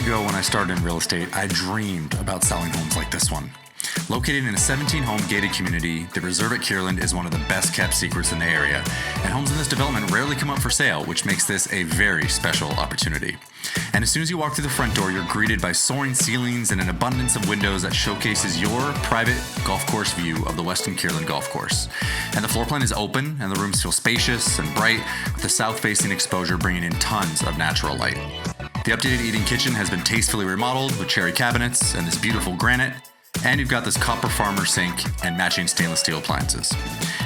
ago when I started in real estate, I dreamed about selling homes like this one. Located in a 17-home gated community, the Reserve at Kierland is one of the best-kept secrets in the area, and homes in this development rarely come up for sale, which makes this a very special opportunity. And as soon as you walk through the front door, you're greeted by soaring ceilings and an abundance of windows that showcases your private golf course view of the Westin Kierland Golf Course. And the floor plan is open, and the rooms feel spacious and bright, with the south-facing exposure bringing in tons of natural light. The updated eating kitchen has been tastefully remodeled with cherry cabinets and this beautiful granite. And you've got this copper farmer sink and matching stainless steel appliances.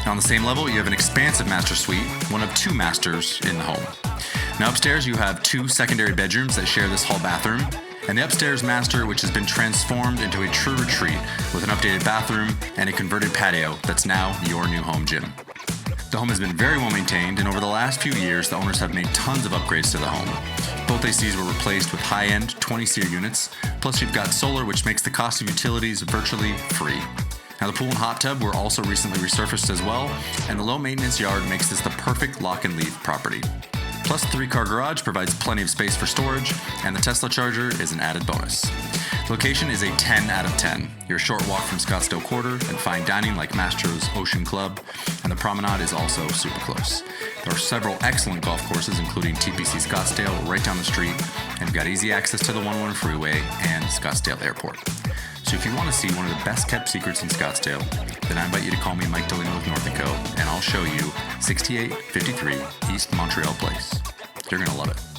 Now on the same level, you have an expansive master suite, one of two masters in the home. Now upstairs, you have two secondary bedrooms that share this hall bathroom, and the upstairs master, which has been transformed into a true retreat with an updated bathroom and a converted patio that's now your new home gym. The home has been very well maintained, and over the last few years, the owners have made tons of upgrades to the home. Both ACs were replaced with high-end 20-SEER units, plus you've got solar, which makes the cost of utilities virtually free. Now the pool and hot tub were also recently resurfaced as well, and the low-maintenance yard makes this the perfect lock-and-leave property. Plus the 3-car garage provides plenty of space for storage, and the Tesla charger is an added bonus. The location is a 10 out of 10. You're a short walk from Scottsdale Quarter and fine dining like Mastro's Ocean Club, and the promenade is also super close. There are several excellent golf courses, including TPC Scottsdale right down the street, and you've got easy access to the 101 freeway and Scottsdale Airport. So if you want to see one of the best kept secrets in Scottsdale, then I invite you to call me Mike Delino with North & Co, and I'll show you 6853 East Montreal Place. You're going to love it.